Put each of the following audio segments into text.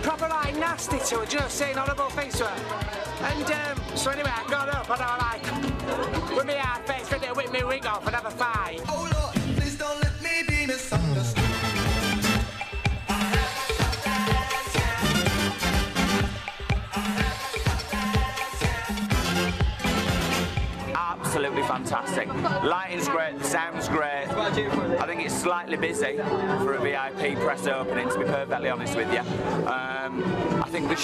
proper like nasty to her, just saying horrible things to her. And so anyway, I got up and I like, with me hard face, ready to whip me wig off and have a fight. Oh Lord, please don't let me be misunderstood. Absolutely fantastic. Lighting's great, the sound's great. I think it's slightly busy for a VIP press opening, to be perfectly honest with you. I think the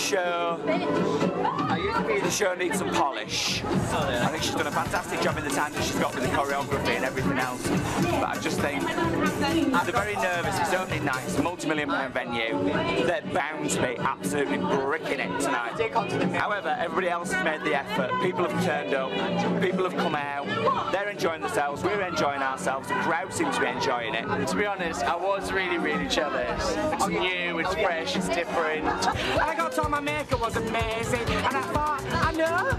show needs some polish. I think she's done a fantastic job in the time that she's got with the choreography and everything else. But I just think they're very nervous. It's opening night, it's a multi-million-pound venue. They're bound to be absolutely bricking it tonight. However, everybody else has made the effort. People have turned up. People have come out. They're enjoying themselves. We're enjoying ourselves. The crowd seems to be enjoying it. To be honest, I was really, really jealous. It's new, it's fresh, it's different. And I got told my makeup was amazing, and I thought, I know.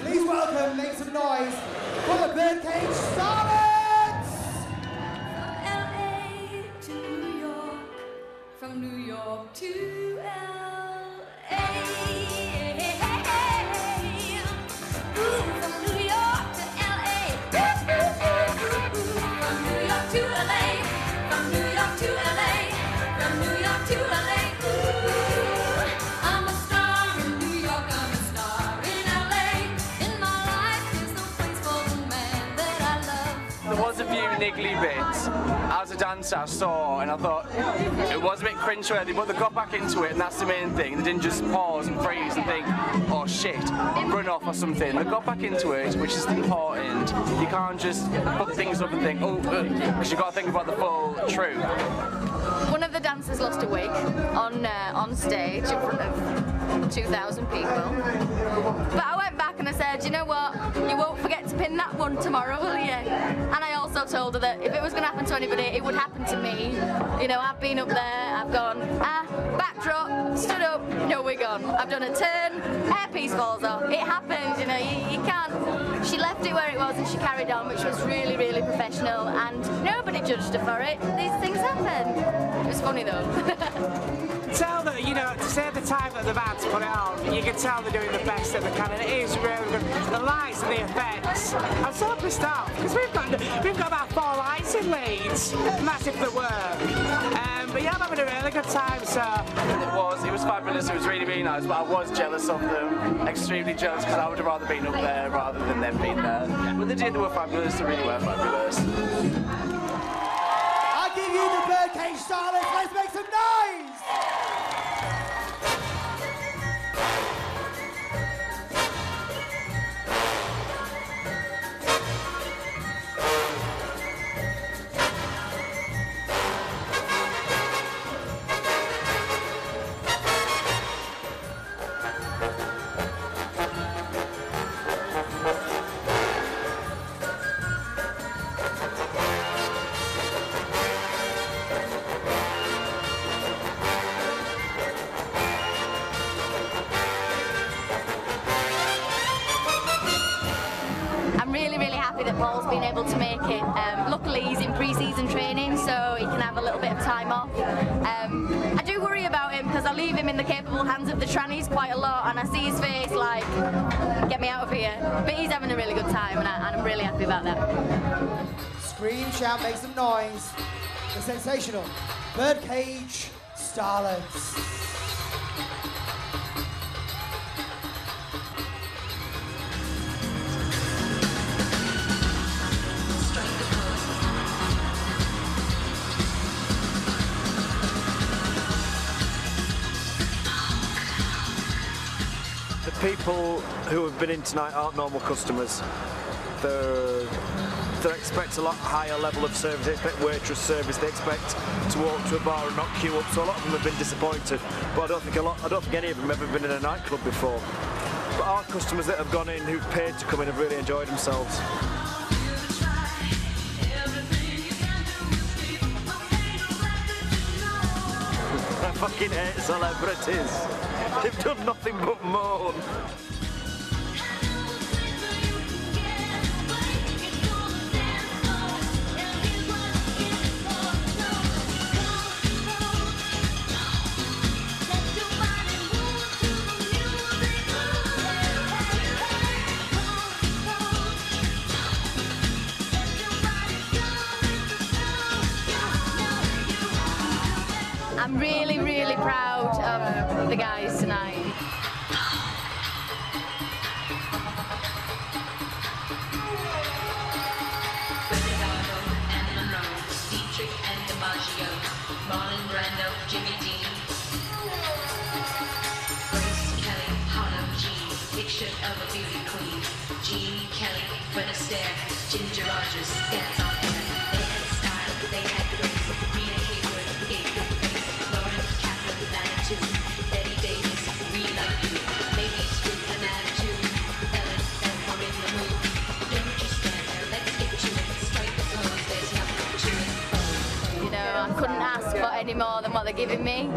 Please welcome, make some noise for the Birdcage Starlets! LA to New York, from New York to LA. From New York to LA. From New York to LA. From New York to LA. From New York to LA. I'm a star in New York, I'm a star in LA. In my life, there's no place for the man that I love. There was a few niggly bits. As a dancer, I saw and I thought it was a bit cringeworthy, but they got back into it, and that's the main thing. They didn't just pause and freeze and think, oh shit, run off or something. They got back into it, which is important. You can't just put things up and think, oh, because you've got to think about the full truth. One of the dancers lost a wig on stage in front of 2,000 people. But I went back and I said, you know what, you won't forget to pin that one tomorrow, will you? And I also told her that if it was going to happen to anybody, it would happen to me. You know, I've been up there, I've gone, backdrop, stood up, no wig on. I've done a turn, hairpiece falls off. It happens, you know, you can't. She left it where it was and she carried on, which was really, really professional, and nobody judged her for it. These things happen. It was funny though. Tell that, you know, to save the time that they've had to put it on, you can tell they're doing the best that they can, and it is really good. The lights and the effects. I'm so pissed off because we've got about 4 lights in Leeds, and that's if they work. But yeah, I'm having a really good time. So It was fabulous. It was really, really nice. But I was jealous of them, extremely jealous, because I would have rather been up there rather than them being there. But they did. They were fabulous. They really were fabulous. I give you the Birdcage Starlets. Let's make some noise! Paul's been able to make it. Luckily he's in pre-season training, so he can have a little bit of time off. I do worry about him because I leave him in the capable hands of the trannies quite a lot, and I see his face like, get me out of here. But he's having a really good time, and I'm really happy about that. Scream, shout, make some noise. The sensational Birdcage Starlets. People who have been in tonight aren't normal customers. They expect a lot higher level of service. They expect waitress service. They expect to walk to a bar and not queue up. So a lot of them have been disappointed. But I don't think any of them have ever been in a nightclub before. But our customers that have gone in, who've paid to come in, have really enjoyed themselves. I fucking hate celebrities. They've done nothing but moan. I'm really, really proud of the guys tonight. Of a beauty queen, Jean Kelly, Fred Astaire, Ginger Rogers, dance on air. They had style, they had grace. Rita Hayworth gave good face. Lauren, Catherine, Manitou, Betty Davis, we love you. Ladies with an attitude, Ellen, and we're in the mood. Don't just stand there, let's get to it. Strike the pose, there's nothing to it. You know, I couldn't ask for any more than what they're giving me.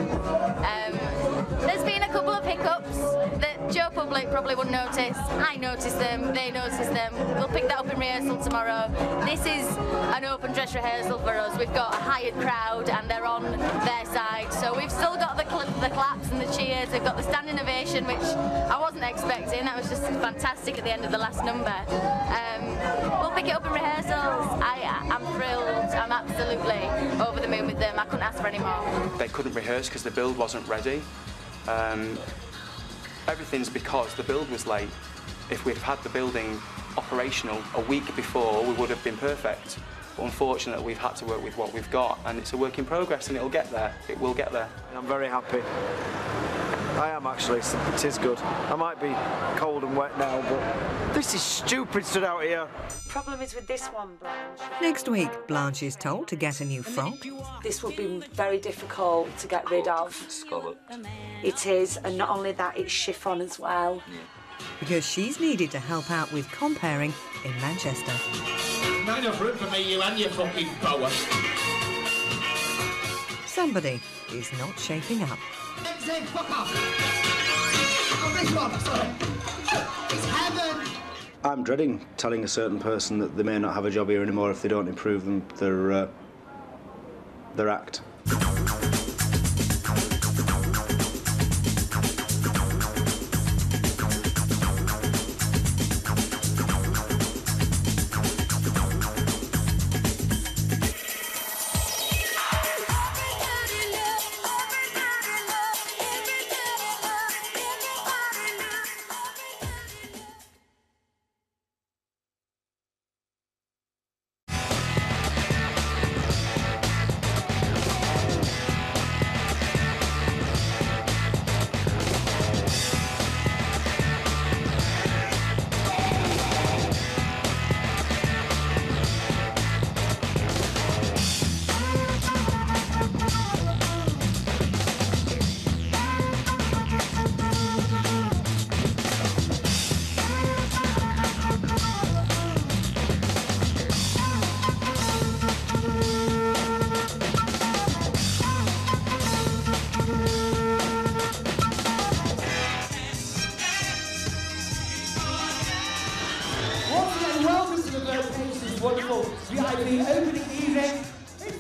There's been a couple of hiccups that Joe Public probably wouldn't notice. I noticed them, they noticed them. We'll pick that up in rehearsal tomorrow. This is an open dress rehearsal for us. We've got a hired crowd and they're on their side. So we've still got the claps and the cheers. We've got the standing ovation, which I wasn't expecting. That was just fantastic at the end of the last number. We'll pick it up in rehearsals. I'm thrilled. I'm absolutely over the moon with them. I couldn't ask for any more. They couldn't rehearse because the build wasn't ready. Everything's because the build was late. If we'd had the building operational a week before, we would have been perfect. But unfortunately, we've had to work with what we've got, and it's a work in progress, and it'll get there. It will get there. I'm very happy. I am actually, it is good. I might be cold and wet now, but this is stupid stood out here. Problem is with this one, Blanche. Next week, Blanche is told to get a new frock. This will be very difficult to get rid of. It is, and not only that, it's chiffon as well. Because she's needed to help out with comparing in Manchester. Not enough room for me, you and your fucking boa. Somebody is not shaping up. Fuck off! Oh, this one, sorry. It's heaven! I'm dreading telling a certain person that they may not have a job here anymore if they don't improve their act.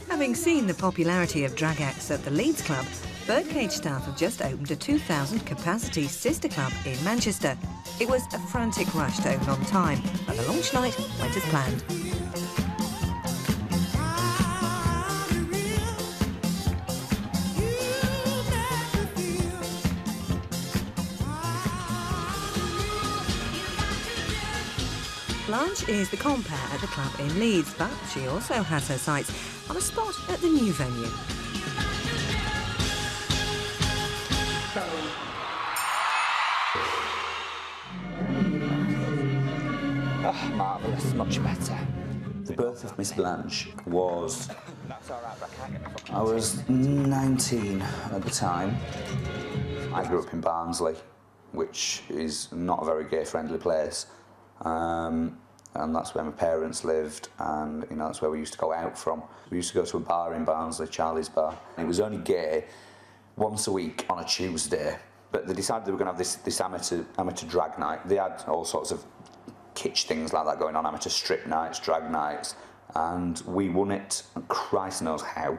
Having seen the popularity of drag acts at the Leeds Club, Birdcage staff have just opened a 2,000 capacity sister club in Manchester. It was a frantic rush to open on time, but the launch night went as planned. Blanche is the compere at the club in Leeds, but she also has her sights on a spot at the new venue. Oh, marvellous, much better. The birth of Miss Blanche was... I was 19 at the time. I grew up in Barnsley, which is not a very gay-friendly place. And that's where my parents lived, and you know that's where we used to go out from. We used to go to a bar in Barnsley, Charlie's Bar. It was only gay once a week on a Tuesday, but they decided they were going to have this amateur drag night. They had all sorts of kitsch things like that going on, amateur strip nights, drag nights, and we won it, and Christ knows how.